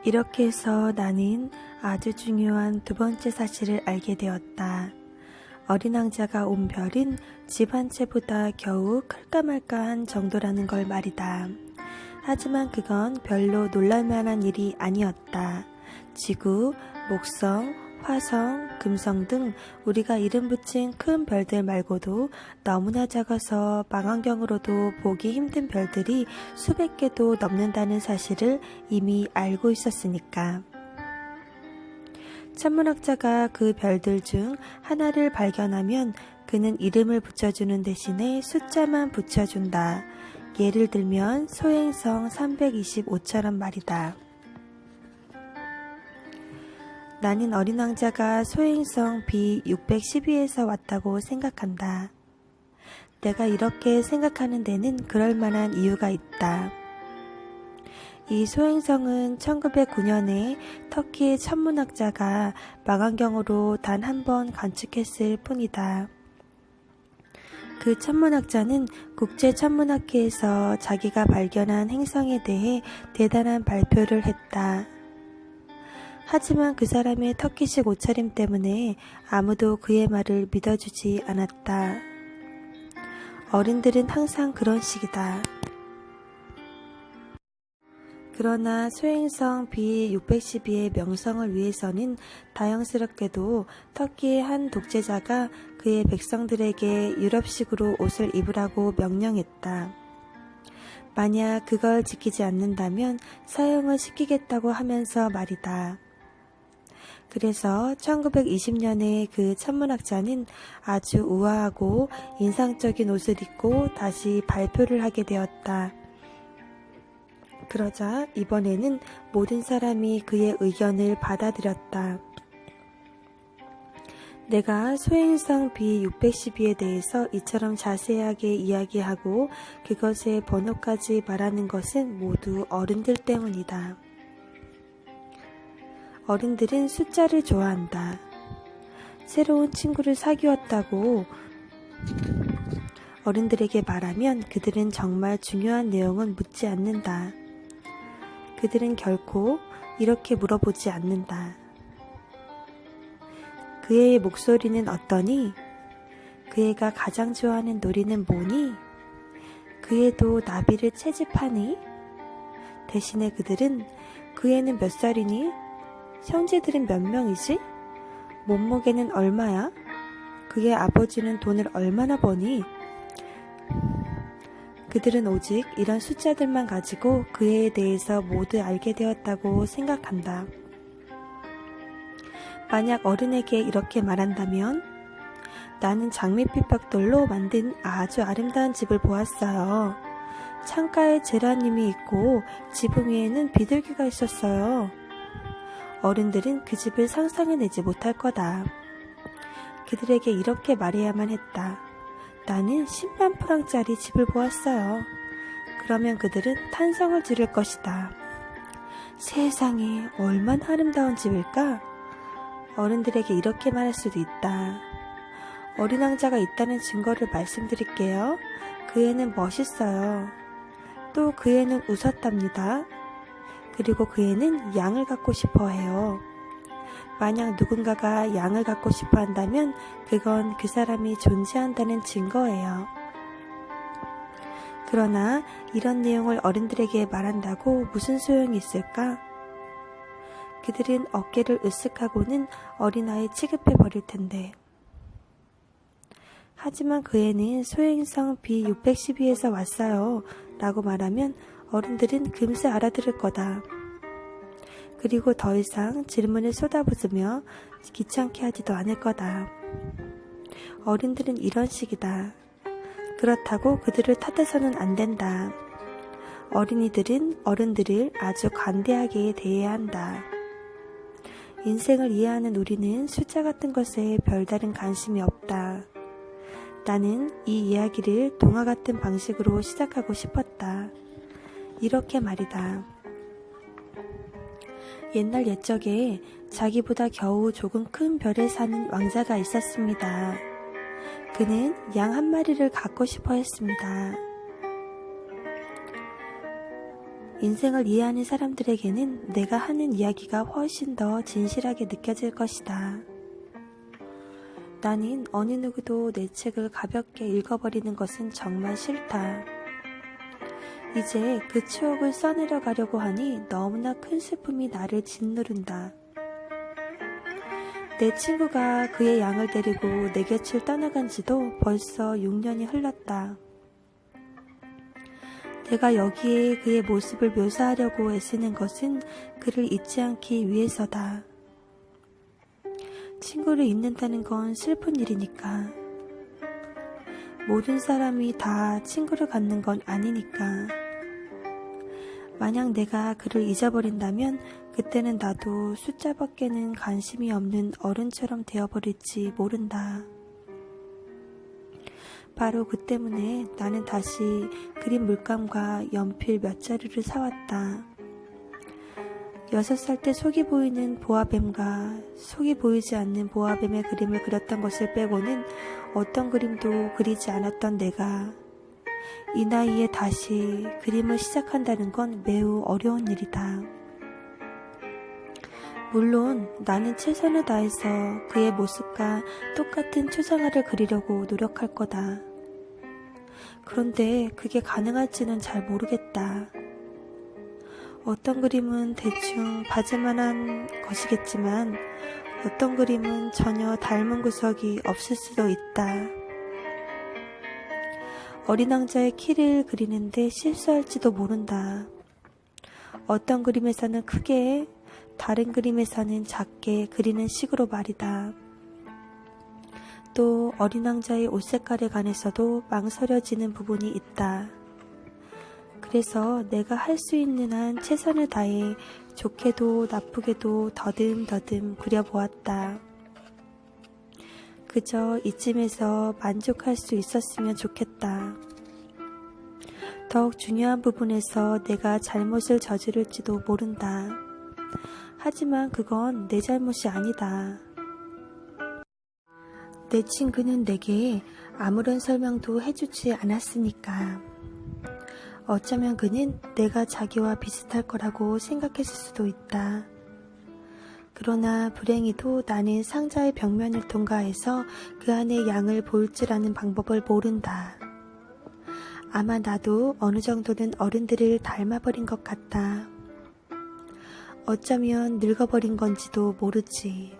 이렇게 해서 나는 아주 중요한 두 번째 사실을 알게 되었다. 어린 왕자가 온 별은 집 한 채보다 겨우 클까 말까한 정도라는 걸 말이다. 하지만 그건 별로 놀랄만한 일이 아니었다. 지구, 목성, 화성, 금성 등 우리가 이름 붙인 큰 별들 말고도 너무나 작아서 망원경으로도 보기 힘든 별들이 수백 개도 넘는다는 사실을 이미 알고 있었으니까. 천문학자가 그 별들 중 하나를 발견하면 그는 이름을 붙여주는 대신에 숫자만 붙여준다. 예를 들면 소행성 325처럼 말이다. 나는 어린 왕자가 소행성 B612에서 왔다고 생각한다. 내가 이렇게 생각하는 데는 그럴 만한 이유가 있다. 이 소행성은 1909년에 터키의 천문학자가 망원경으로 단 한 번 관측했을 뿐이다. 그 천문학자는 국제천문학회에서 자기가 발견한 행성에 대해 대단한 발표를 했다. 하지만 그 사람의 터키식 옷차림 때문에 아무도 그의 말을 믿어주지 않았다. 어른들은 항상 그런 식이다. 그러나 소행성 B612의 명성을 위해서는 다행스럽게도 터키의 한 독재자가 그의 백성들에게 유럽식으로 옷을 입으라고 명령했다. 만약 그걸 지키지 않는다면 사형을 시키겠다고 하면서 말이다. 그래서 1920년에 그 천문학자는 아주 우아하고 인상적인 옷을 입고 다시 발표를 하게 되었다. 그러자 이번에는 모든 사람이 그의 의견을 받아들였다. 내가 소행성 B612에 대해서 이처럼 자세하게 이야기하고 그것의 번호까지 말하는 것은 모두 어른들 때문이다. 어른들은 숫자를 좋아한다. 새로운 친구를 사귀었다고 어른들에게 말하면 그들은 정말 중요한 내용은 묻지 않는다. 그들은 결코 이렇게 물어보지 않는다. 그 애의 목소리는 어떠니? 그 애가 가장 좋아하는 놀이는 뭐니? 그 애도 나비를 채집하니? 대신에 그들은 그 애는 몇 살이니? 형제들은 몇 명이지? 몸무게는 얼마야? 그의 아버지는 돈을 얼마나 버니? 그들은 오직 이런 숫자들만 가지고 그 애에 대해서 모두 알게 되었다고 생각한다. 만약 어른에게 이렇게 말한다면 나는 장밋빛 벽돌로 만든 아주 아름다운 집을 보았어요. 창가에 제라늄이 있고 지붕 위에는 비둘기가 있었어요. 어른들은 그 집을 상상해내지 못할 거다. 그들에게 이렇게 말해야만 했다. 나는 10만 프랑짜리 집을 보았어요. 그러면 그들은 탄성을 지를 것이다. 세상에 얼마나 아름다운 집일까? 어른들에게 이렇게 말할 수도 있다. 어린 왕자가 있다는 증거를 말씀드릴게요. 그 애는 멋있어요. 또 그 애는 웃었답니다. 그리고 그 애는 양을 갖고 싶어 해요. 만약 누군가가 양을 갖고 싶어 한다면 그건 그 사람이 존재한다는 증거예요. 그러나 이런 내용을 어른들에게 말한다고 무슨 소용이 있을까? 그들은 어깨를 으쓱하고는 어린아이 취급해 버릴 텐데. 하지만 그 애는 소행성 B612에서 왔어요 라고 말하면 어른들은 금세 알아들을 거다. 그리고 더 이상 질문을 쏟아부으며 귀찮게 하지도 않을 거다. 어른들은 이런 식이다. 그렇다고 그들을 탓해서는 안 된다. 어린이들은 어른들을 아주 관대하게 대해야 한다. 인생을 이해하는 우리는 숫자 같은 것에 별다른 관심이 없다. 나는 이 이야기를 동화 같은 방식으로 시작하고 싶었다. 이렇게 말이다. 옛날 옛적에 자기보다 겨우 조금 큰 별에 사는 왕자가 있었습니다. 그는 양 한 마리를 갖고 싶어 했습니다. 인생을 이해하는 사람들에게는 내가 하는 이야기가 훨씬 더 진실하게 느껴질 것이다. 나는 어느 누구도 내 책을 가볍게 읽어버리는 것은 정말 싫다. 이제 그 추억을 써내려 가려고 하니 너무나 큰 슬픔이 나를 짓누른다. 내 친구가 그의 양을 데리고 내 곁을 떠나간 지도 벌써 6년이 흘렀다. 내가 여기에 그의 모습을 묘사하려고 애쓰는 것은 그를 잊지 않기 위해서다. 친구를 잊는다는 건 슬픈 일이니까. 모든 사람이 다 친구를 갖는 건 아니니까. 만약 내가 그를 잊어버린다면 그때는 나도 숫자밖에는 관심이 없는 어른처럼 되어버릴지 모른다. 바로 그 때문에 나는 다시 그림 물감과 연필 몇 자루를 사왔다. 6살 때 속이 보이는 보아뱀과 속이 보이지 않는 보아뱀의 그림을 그렸던 것을 빼고는 어떤 그림도 그리지 않았던 내가 이 나이에 다시 그림을 시작한다는 건 매우 어려운 일이다. 물론 나는 최선을 다해서 그의 모습과 똑같은 초상화를 그리려고 노력할 거다. 그런데 그게 가능할지는 잘 모르겠다. 어떤 그림은 대충 봐줄만한 것이겠지만 어떤 그림은 전혀 닮은 구석이 없을 수도 있다. 어린 왕자의 키를 그리는데 실수할지도 모른다. 어떤 그림에서는 크게, 다른 그림에서는 작게 그리는 식으로 말이다. 또 어린 왕자의 옷 색깔에 관해서도 망설여지는 부분이 있다. 그래서 내가 할 수 있는 한 최선을 다해 좋게도 나쁘게도 더듬더듬 그려보았다. 그저 이쯤에서 만족할 수 있었으면 좋겠다. 더욱 중요한 부분에서 내가 잘못을 저지를지도 모른다. 하지만 그건 내 잘못이 아니다. 내 친구는 내게 아무런 설명도 해주지 않았으니까. 어쩌면 그는 내가 자기와 비슷할 거라고 생각했을 수도 있다. 그러나 불행히도 나는 상자의 벽면을 통과해서 그 안에 양을 볼 줄 아는 방법을 모른다. 아마 나도 어느 정도는 어른들을 닮아버린 것 같다. 어쩌면 늙어버린 건지도 모르지.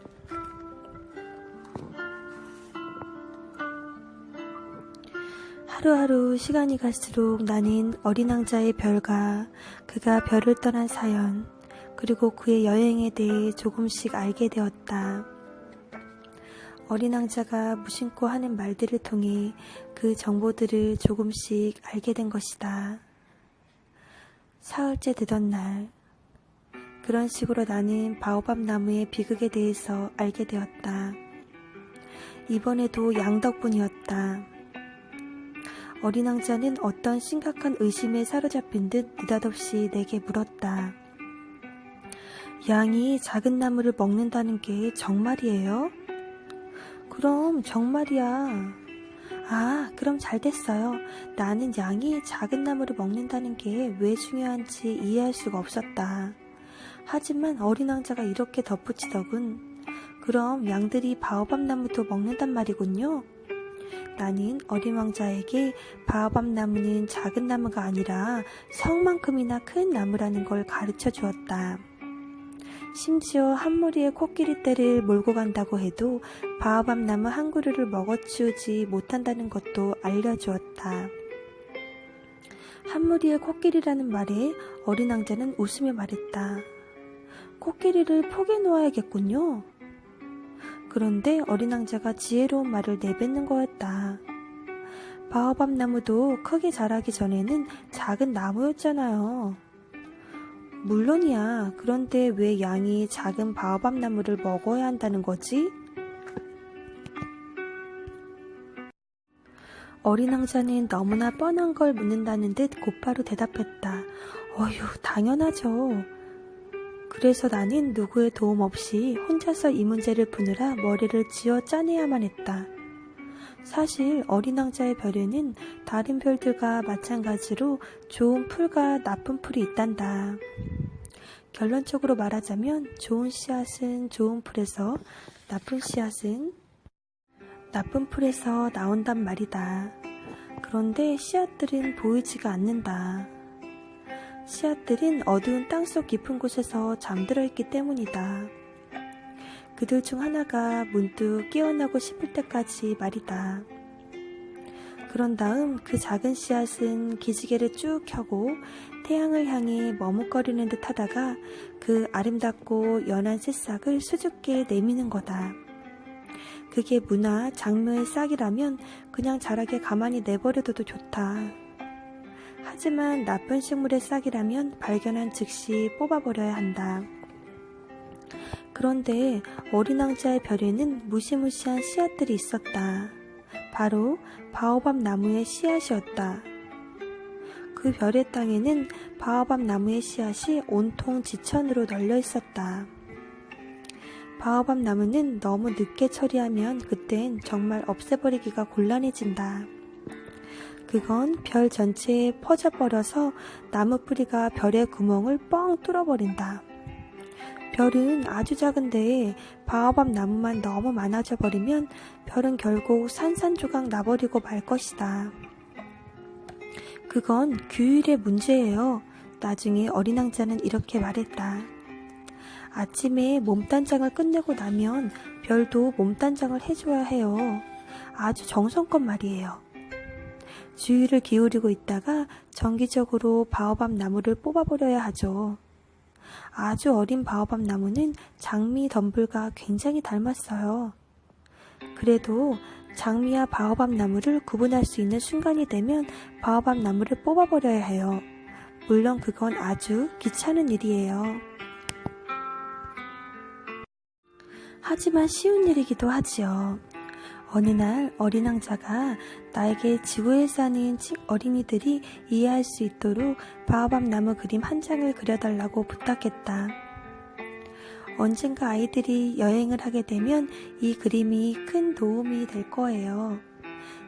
하루하루 시간이 갈수록 나는 어린 왕자의 별과 그가 별을 떠난 사연, 그리고 그의 여행에 대해 조금씩 알게 되었다. 어린 왕자가 무심코 하는 말들을 통해 그 정보들을 조금씩 알게 된 것이다. 사흘째 되던 날, 그런 식으로 나는 바오밥 나무의 비극에 대해서 알게 되었다. 이번에도 양 덕분이었다. 어린 왕자는 어떤 심각한 의심에 사로잡힌 듯 느닷없이 내게 물었다. 양이 작은 나무를 먹는다는 게 정말이에요? 그럼 정말이야. 아, 그럼 잘 됐어요. 나는 양이 작은 나무를 먹는다는 게 왜 중요한지 이해할 수가 없었다. 하지만 어린 왕자가 이렇게 덧붙이더군. 그럼 양들이 바오밥 나무도 먹는단 말이군요. 나는 어린 왕자에게 바오밥 나무는 작은 나무가 아니라 성만큼이나 큰 나무라는 걸 가르쳐 주었다. 심지어 한 무리의 코끼리 떼를 몰고 간다고 해도 바오밥 나무 한 그루를 먹어치우지 못한다는 것도 알려주었다. 한 무리의 코끼리라는 말에 어린 왕자는 웃으며 말했다. 코끼리를 포개 놓아야겠군요. 그런데 어린 왕자가 지혜로운 말을 내뱉는 거였다. 바오밥 나무도 크게 자라기 전에는 작은 나무였잖아요. 물론이야. 그런데 왜 양이 작은 바오밥 나무를 먹어야 한다는 거지? 어린 왕자는 너무나 뻔한 걸 묻는다는 듯 곧바로 대답했다. 어휴, 당연하죠. 그래서 나는 누구의 도움 없이 혼자서 이 문제를 푸느라 머리를 쥐어 짜내야만 했다. 사실 어린 왕자의 별에는 다른 별들과 마찬가지로 좋은 풀과 나쁜 풀이 있단다. 결론적으로 말하자면 좋은 씨앗은 좋은 풀에서, 나쁜 씨앗은 나쁜 풀에서 나온단 말이다. 그런데 씨앗들은 보이지가 않는다. 씨앗들은 어두운 땅속 깊은 곳에서 잠들어 있기 때문이다. 그들 중 하나가 문득 깨어나고 싶을 때까지 말이다. 그런 다음 그 작은 씨앗은 기지개를 쭉 켜고 태양을 향해 머뭇거리는 듯 하다가 그 아름답고 연한 새싹을 수줍게 내미는 거다. 그게 무나 장묘의 싹이라면 그냥 자라게 가만히 내버려둬도 좋다. 하지만 나쁜 식물의 싹이라면 발견한 즉시 뽑아버려야 한다. 그런데 어린 왕자의 별에는 무시무시한 씨앗들이 있었다. 바로 바오밥 나무의 씨앗이었다. 그 별의 땅에는 바오밥 나무의 씨앗이 온통 지천으로 널려 있었다. 바오밥 나무는 너무 늦게 처리하면 그땐 정말 없애버리기가 곤란해진다. 그건 별 전체에 퍼져버려서 나무 뿌리가 별의 구멍을 뻥 뚫어버린다. 별은 아주 작은데 바오밥 나무만 너무 많아져 버리면 별은 결국 산산조각 나버리고 말 것이다. 그건 규율의 문제예요. 나중에 어린 왕자는 이렇게 말했다. 아침에 몸단장을 끝내고 나면 별도 몸단장을 해줘야 해요. 아주 정성껏 말이에요. 주의를 기울이고 있다가 정기적으로 바오밥 나무를 뽑아버려야 하죠. 아주 어린 바오밥 나무는 장미 덤불과 굉장히 닮았어요. 그래도 장미와 바오밥 나무를 구분할 수 있는 순간이 되면 바오밥 나무를 뽑아버려야 해요. 물론 그건 아주 귀찮은 일이에요. 하지만 쉬운 일이기도 하지요. 어느 날 어린 왕자가 나에게 지구에 사는 어린이들이 이해할 수 있도록 바오밥 나무 그림 한 장을 그려달라고 부탁했다. 언젠가 아이들이 여행을 하게 되면 이 그림이 큰 도움이 될 거예요.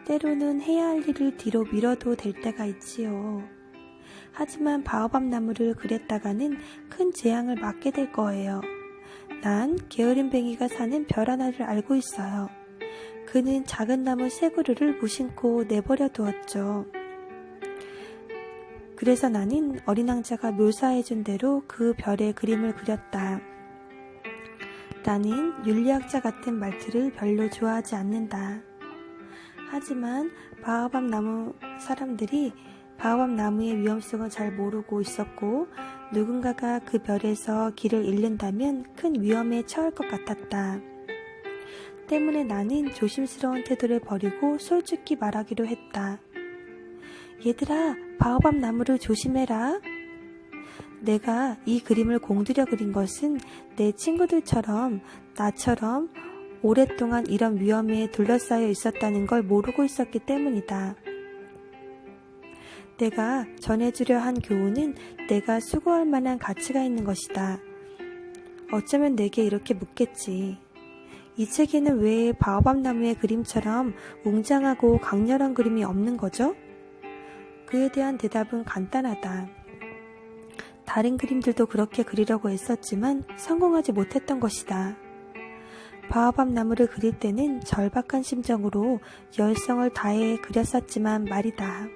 때로는 해야 할 일을 뒤로 미뤄도 될 때가 있지요. 하지만 바오밥 나무를 그렸다가는 큰 재앙을 맞게 될 거예요. 난 게으름뱅이가 사는 별 하나를 알고 있어요. 그는 작은 나무 세 그루를 무심코 내버려 두었죠. 그래서 나는 어린 왕자가 묘사해준 대로 그 별의 그림을 그렸다. 나는 윤리학자 같은 말투를 별로 좋아하지 않는다. 하지만 바오밥 나무 사람들이 바오밥 나무의 위험성을 잘 모르고 있었고 누군가가 그 별에서 길을 잃는다면 큰 위험에 처할 것 같았다. 때문에 나는 조심스러운 태도를 버리고 솔직히 말하기로 했다. 얘들아, 바오밥 나무를 조심해라. 내가 이 그림을 공들여 그린 것은 내 친구들처럼 나처럼 오랫동안 이런 위험에 둘러싸여 있었다는 걸 모르고 있었기 때문이다. 내가 전해주려 한 교훈은 내가 수고할 만한 가치가 있는 것이다. 어쩌면 내게 이렇게 묻겠지. 이 책에는 왜 바오밥 나무의 그림처럼 웅장하고 강렬한 그림이 없는 거죠? 그에 대한 대답은 간단하다. 다른 그림들도 그렇게 그리려고 했었지만 성공하지 못했던 것이다. 바오밥 나무를 그릴 때는 절박한 심정으로 열성을 다해 그렸었지만 말이다.